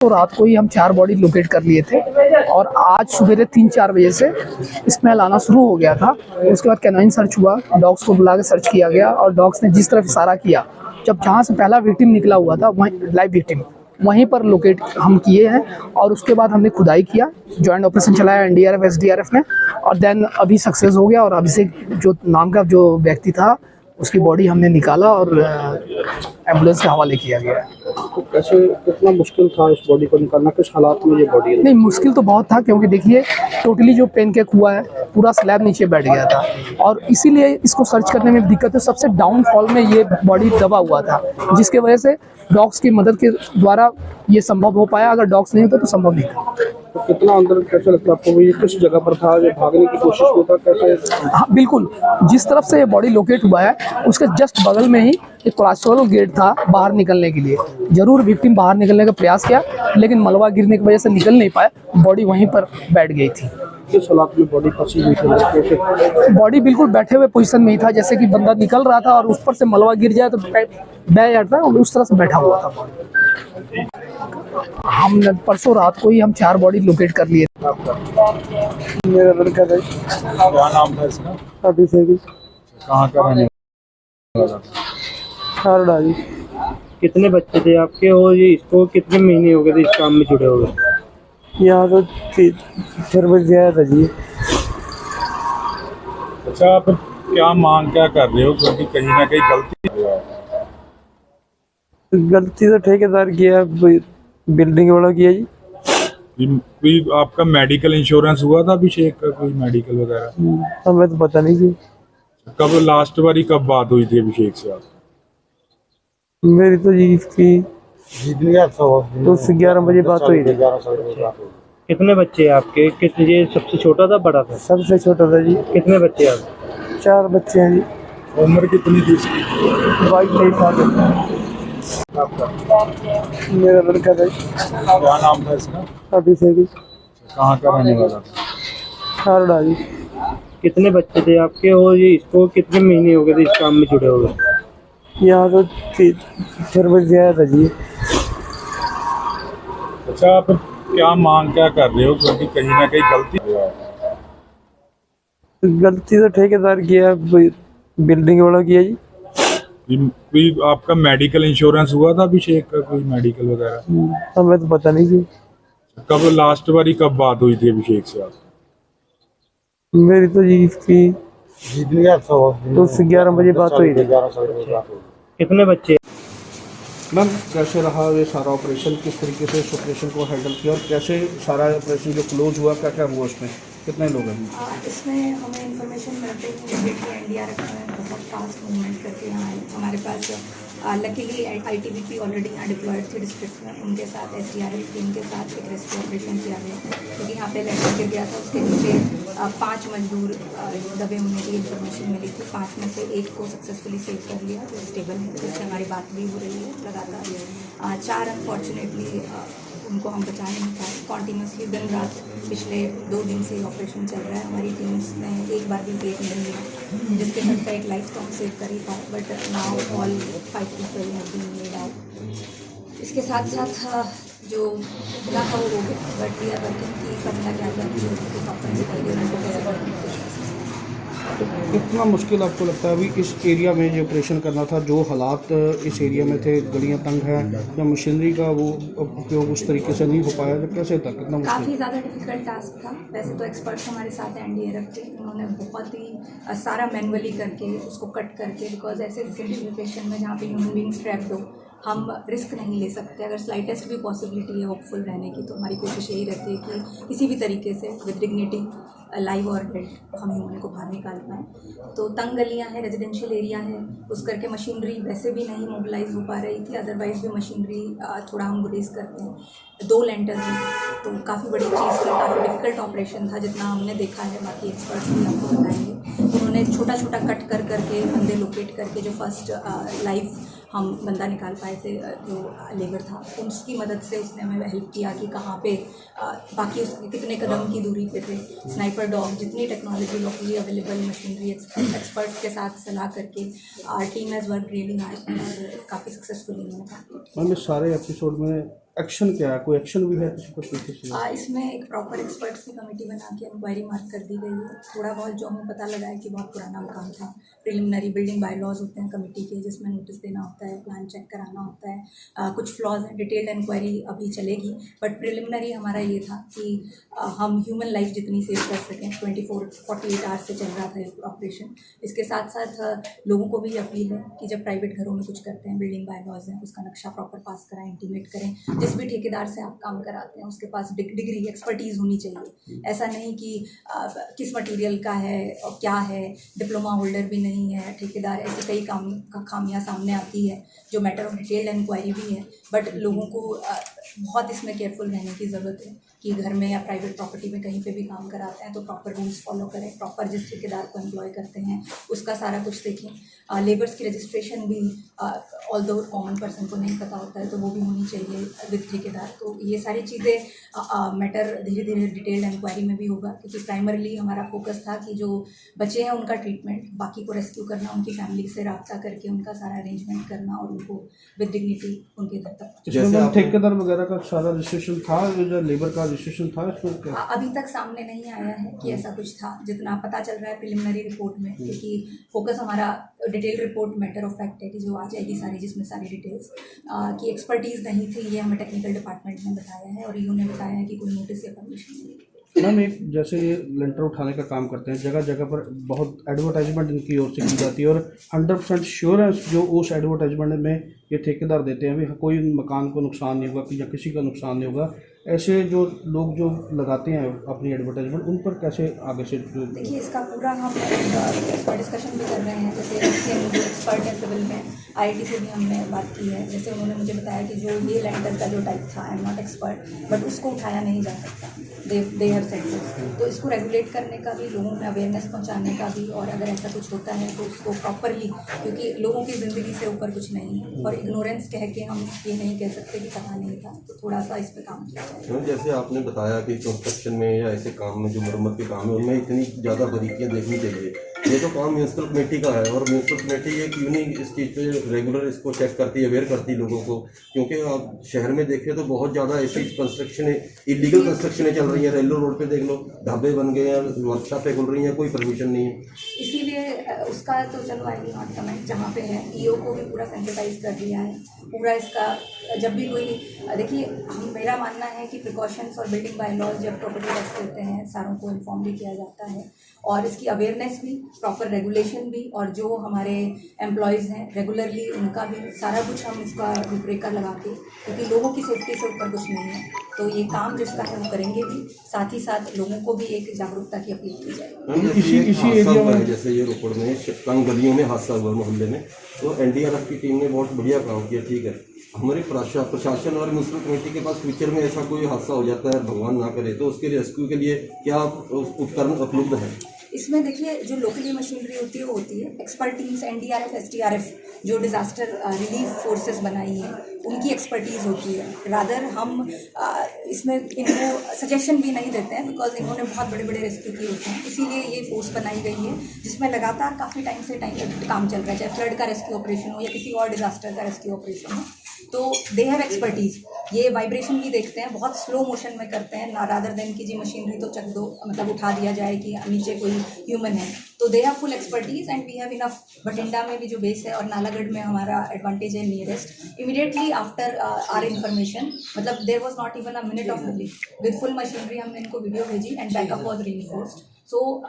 तो रात को ही हम 4 बॉडी लोकेट कर लिए थे और आज सुबह 3-4 बजे से स्मेल आना शुरू हो गया था। उसके बाद कैनाइन सर्च हुआ, डॉग्स को बुला के सर्च किया गया और डॉग्स ने जिस तरफ इशारा किया, जब जहाँ से पहला विक्टिम निकला हुआ था वहीं लाइव विक्टिम वहीं पर लोकेट हम किए हैं और उसके बाद हमने खुदाई किया, जॉइंट ऑपरेशन चलाया एनडीआरएफ एसडीआरएफ ने और देन अभी सक्सेस हो गया और अभिषेक जो नाम का जो व्यक्ति था उसकी बॉडी हमने निकाला और एम्बुलेंस के हवाले किया गया। तो कैसे कितना मुश्किल था इस बॉडी को निकालना, किस हालात में ये बॉडी है? नहीं, मुश्किल तो बहुत था क्योंकि देखिए टोटली जो पेनकेक हुआ है पूरा स्लैब नीचे बैठ गया था और इसीलिए इसको सर्च करने में दिक्कत है। सबसे डाउनफॉल में ये बॉडी दबा हुआ था जिसके वजह से डॉग्स की मदद के द्वारा ये संभव हो पाया। अगर डॉग्स नहीं होते तो संभव नहीं था। तो कितना अंदर कैसे लगता है आपको, ये किस जगह पर था, जो भागने की कोशिश में था, कैसे? हाँ बिल्कुल, जिस तरफ से ये बॉडी लोकेट हुआ है उसके जस्ट बगल में ही एक कोलेस्ट्रॉल गेट था बाहर निकलने के लिए। जरूर विक्टिम बाहर निकलने का प्रयास किया लेकिन मलबा गिरने की वजह से निकल नहीं पाया, बॉडी वहीं पर बैठ गई थी। किस हालात में बॉडी फंसी हुई थी कैसे? बॉडी बिल्कुल बैठे हुए पोजीशन में ही था, जैसे कि बंदा निकल रहा था और उस पर से मलबा गिर जाए तो बह जाता है, उस तरह से बैठा हुआ था। हम परसों रात को ही हम 4 बॉडी लोकेट कर लिए। मेरा लड़का था। क्या नाम था इसका? अभिषेक। कहाँ का रहने वाला? खारड़ा जी। कितने बच्चे थे आपके और ये इसको कितने महीने हो गए थे इस काम में जुड़े हुए? यहाँ तो 4 बजे आया था जी। अच्छा, आप क्या मांग क्या कर रहे हो, क्योंकि कहीं ना कहीं गलती तो ठेकेदार किया, बिल्डिंग वाला किया जी। कोई आपका मेडिकल इंश्योरेंस हुआ था अभिषेक का, कोई मेडिकल वगैरह? हमें तो पता नहीं जी। कब लास्ट बारी कब बात हुई थी अभिषेक से आप? मेरी तो जी इसकी तो 11 बजे बात हुई थी। कितने बच्चे हैं आपके? किस ये सबसे छोटा था बड़ा था? सबसे छोटा था जी। कितने बच्चे आप? 4 बच्चे हैं जी। उम्र कितनी थी इसकी? 22 साल। मेरा लड़का था। क्या नाम था इसका? अभिषेक। कहाँ का रहने वाला? खारड़ा जी। कितने बच्चे थे आपके और ये इसको कितने महीने हो गए थे इस काम में जुड़े हुए? यहाँ तो 4 बजे आया था जी। अच्छा, आप क्या मांग क्या कर रहे हो, क्योंकि कहीं ना कहीं गलती तो ठेकेदार किया, बिल्डिंग वाला किया जी। कोई आपका मेडिकल इंश्योरेंस हुआ था अभिषेक का, कोई मेडिकल वगैरह? हमें तो पता नहीं जी। कब लास्ट बारी कब बात हुई थी अभिषेक से आप? मेरी तो जी इसकी तो 11 बजे बात हुई थी। कितने बच्चे? मैम कैसे रहा ये सारा ऑपरेशन, किस तरीके से इस ऑपरेशन को हैंडल किया और कैसे सारा ऑपरेशन जो क्लोज हुआ, क्या क्या हुआ उसमें, कितने लोग हैं? इसमें हमें इंफॉर्मेशन मिलते ही इमीडिएटली एनडीआरएफ में बहुत फास्ट मूवमेंट करके यहाँ आए हमारे पास। लकीली आईटीबीपी ऑलरेडी यहाँ डिप्लॉयड थी डिस्ट्रिक्ट में, उनके साथ एसडीआरएफ टीम के साथ एक रेस्क्यू ऑपरेशन किया गया क्योंकि यहाँ पे लैंडर गिर गया था। उसके नीचे 5 मजदूर दबे होने की इन्फॉर्मेशन मिली थी। 5 में से 1 को सक्सेसफुली सेव कर लिया जो स्टेबल है, जिससे हमारी बात भी हो रही है लगातार। 4 अनफॉर्चुनेटली उनको हम बचा नहीं पाए। कॉन्टीन्यूसली दिन रात पिछले 2 दिन से ऑपरेशन चल रहा है। हमारी टीम्स ने एक बार भी ब्रेक नहीं लिया जिसके चलते एक लाइफ तो हम सेव कर ही पाए, but now all 5 people have been laid out. इसके साथ साथ जो ना हो गया, बट वी आर वर्किंग की कभी ना क्या कितना मुश्किल आपको लगता है अभी इस एरिया में जो ऑपरेशन करना था, जो हालात इस एरिया में थे, गलियां तंग हैं या मशीनरी का वो उपयोग उस तरीके से नहीं हो पाया, तो कैसे था, कितना मुश्किल? काफ़ी ज़्यादा डिफिकल्ट टास्क था। वैसे तो एक्सपर्ट्स हमारे साथ एनडीआरएफ थे, उन्होंने बहुत ही सारा मैनुअली करके उसको कट करके, बिकॉज ऐसे सिचुएशन में जहाँ पे ह्यूमन बींग्स ट्रैप्ड हो हम रिस्क नहीं ले सकते। अगर स्लाइटेस्ट भी पॉसिबिलिटी है होपफुल रहने की तो हमारी कोशिश यही रहती है कि किसी भी तरीके से विद डिग्निटी लाइव और डेड हम ह्यूमन को बाहर निकाल पाएँ। तो तंग गलियाँ हैं, रेजिडेंशियल एरिया है, उस करके मशीनरी वैसे भी नहीं मोबिलाइज हो पा रही थी। अदरवाइज़ भी मशीनरी थोड़ा हम गुरेज करते हैं। 2 लैंटर हैं तो काफ़ी बड़ी चीज़ थी, काफ़ी डिफिकल्ट ऑपरेशन था जितना हमने देखा है। बाकी एक्सपर्ट्स भी आपको बताएंगे। उन्होंने छोटा छोटा कट कर करके बंदे लोकेट करके जो फर्स्ट लाइव हम बंदा निकाल पाए थे, जो लेबर था उसकी मदद से उसने हमें हेल्प किया कि कहाँ पे बाकी उसके कितने कदम की दूरी पे थे। स्नाइपर डॉग, जितनी technology locally available machinery experts के साथ सलाह करके team has work really hard और काफ़ी सक्सेसफुली उन्होंने काम किया। मैम इस सारे एपिसोड में एक्शन क्या है, कोई एक्शन भी है किसी पर पीछे से? इसमें एक प्रॉपर एक्सपर्ट्स की कमेटी बना के इंक्वायरी मार्क कर दी गई है। थोड़ा बहुत जो हमें पता लगा है कि बहुत पुराना मकान था। प्रिलिमिनरी बिल्डिंग बायलॉज होते हैं कमेटी के, जिसमें नोटिस देना होता है, प्लान चेक कराना होता है। कुछ फ्लॉज हैं, डिटेल्ड इंक्वायरी अभी चलेगी, बट प्रिलिमिनरी हमारा ये था कि हम ह्यूमन लाइफ जितनी सेव कर सकें। 48 आवर्स से चल रहा था ये ऑपरेशन। इसके साथ साथ लोगों को भी अपील है कि जब प्राइवेट घरों में कुछ करते हैं, बिल्डिंग बायलॉज हैं, उसका नक्शा प्रॉपर पास कराएं, इंटीमेट करें। जिस भी ठेकेदार से आप काम कराते हैं उसके पास डिग्री एक्सपर्टीज़ होनी चाहिए। ऐसा नहीं कि किस मटेरियल का है और क्या है, डिप्लोमा होल्डर भी नहीं है ठेकेदार। ऐसी कई खामियां सामने आती है जो मैटर ऑफ डिटेल्ड इंक्वायरी भी है। बट लोगों को बहुत इसमें केयरफुल रहने की ज़रूरत है कि घर में या प्राइवेट प्रॉपर्टी में कहीं पे भी काम कराते हैं तो प्रॉपर रूल्स फॉलो करें, प्रॉपर जिस ठेकेदार को एम्प्लॉय करते हैं उसका सारा कुछ देखें। लेबर्स की रजिस्ट्रेशन भी ऑल्दो कॉमन पर्सन को नहीं पता होता है तो वो भी होनी चाहिए विद ठेकेदार। तो ये सारी चीज़ें मैटर धीरे धीरे डिटेल्ड इंक्वायरी में भी होगा, क्योंकि प्राइमरीली हमारा फोकस था कि जो बचे हैं उनका ट्रीटमेंट, बाकी को रेस्क्यू करना, उनकी फैमिली से रब्ता करके उनका सारा अरेंजमेंट करना और उनको विद डिग्निटी उनके घर तक। इसमें मैम ठेकेदार वगैरह का सारा रजिस्ट्रेशन था, जो लेबर का रजिस्ट्रेशन था इसमें क्या? अभी तक सामने नहीं आया है कि ऐसा कुछ था, जितना पता चल रहा है प्रिलिमिनरी रिपोर्ट में, क्योंकि फोकस हमारा detail report matter of fact है कि जो आ जाएगी सारी, जिसमें सारी डिटेल्स की एक्सपर्टीज़ नहीं थी, ये हमें टेक्निकल डिपार्टमेंट ने बताया है और ईओ ने बताया है कि कोई नोटिस या परमिशन नहीं है। मैम एक जैसे ये लेंटर उठाने का काम करते हैं, जगह जगह पर बहुत एडवर्टाइजमेंट इनकी ओर से की जाती है और 100% श्योरेंस जो उस एडवर्टाइजमेंट में ये ठेकेदार देते हैं भी कोई मकान को नुकसान नहीं होगा या किसी का नुकसान नहीं होगा। ऐसे जो लोग जो लगाते हैं अपनी एडवर्टाइजमेंट, उन पर कैसे आगे से? देखिए, इसका पूरा हम डिस्कशन भी कर रहे हैं। जैसे जो एक्सपर्ट है सिविल में, IIT से भी हमने बात की है। जैसे उन्होंने मुझे बताया कि जो ये लेंटर का जो टाइप था, I am not expert, but उसको उठाया नहीं जा सकता, दे हैव सेड दिस। तो इसको रेगुलेट करने का भी, लोगों में अवेयरनेस पहुंचाने का भी, और अगर ऐसा कुछ होता है तो उसको प्रॉपरली, क्योंकि लोगों की ज़िंदगी से ऊपर कुछ नहीं है और इग्नोरेंस कह के हम ये नहीं कह सकते कि पता नहीं था, तो थोड़ा सा इस पर काम किया जाए। जैसे आपने बताया कि कंस्ट्रक्शन में या ऐसे काम में जो मरम्मत के काम है उनमें इतनी ज़्यादा बारीकियाँ देखनी चाहिए। ये तो काम म्यूनसिपल कमेटी का है और म्यूनसिपल कमेटी ये क्यों नहीं इस चीज़ पे रेगुलर इसको चेक करती है, अवेयर करती है लोगों को? क्योंकि आप शहर में देखें तो बहुत ज़्यादा ऐसी कंस्ट्रक्शन इलीगल कंस्ट्रक्शनें चल रही हैं। रेलवे रोड पे देख लो, ढाबे बन गए हैं, वर्कशॉपें खुल रही हैं, कोई परमिशन नहीं है। इसीलिए उसका तो चलो आई विल नॉट कमेंट। जहाँ पे है ईओ को भी पूरा सेंसिटाइज कर दिया है पूरा इसका। जब भी कोई, देखिए, मेरा मानना है कि प्रिकॉशंस और बिल्डिंग बायलॉज जब प्रॉपर्टी टैक्स देते हैं सारों को इन्फॉर्म भी किया जाता है, और इसकी अवेयरनेस भी, प्रॉपर रेगुलेशन भी, और जो हमारे एम्प्लॉयज़ हैं रेगुलरली उनका भी सारा कुछ हम इसका रूपरेखा लगा के, क्योंकि लोगों की सेफ्टी से ऊपर कुछ नहीं है, तो ये काम जिसका है वो करेंगे भी। साथ ही साथ लोगों को भी एक जागरूकता की अपील की जाएगी। किसी एरिया में जैसे ये रोपड़ में तंग गलियों में हादसा हुआ मोहल्ले में, तो NDRF की टीम ने बहुत बढ़िया काम किया, ठीक है। हमारे प्रशासन और म्यूनसिपल कमेटी के पास फ्यूचर में ऐसा कोई हादसा हो जाता है, भगवान ना करे, तो उसके रेस्क्यू के लिए क्या उपकरण उपलब्ध है? इसमें देखिए, जो लोकली मशीनरी होती है वो होती है। एक्सपर्ट टीम्स NDRF, SDRF जो डिज़ास्टर रिलीफ फोर्सेस बनाई हैं, उनकी एक्सपर्टीज़ होती है। रादर हम इसमें इनको सजेशन भी नहीं देते हैं, बिकॉज इन्होंने बहुत बड़े बड़े रेस्क्यू किए होते हैं। इसीलिए ये फोर्स बनाई गई है जिसमें लगातार काफ़ी टाइम से काम चल रहा है, चाहे फ्लड का रेस्क्यू ऑपरेशन हो या किसी और डिज़ास्टर का रेस्क्यू ऑपरेशन हो। तो दे हैव एक्सपर्टीज़। ये वाइब्रेशन भी देखते हैं, बहुत स्लो मोशन में करते हैं ना, रादर देन की जी मशीनरी तो चक दो, मतलब उठा दिया जाए कि नीचे कोई ह्यूमन है। तो they have full expertise and we have enough. Bathinda में भी जो बेस है और नालागढ़ में हमारा एडवांटेज है nearest. Immediately after our information, मतलब there was not even a minute of delay, with full machinery हमने इनको वीडियो भेजी and backup was reinforced. So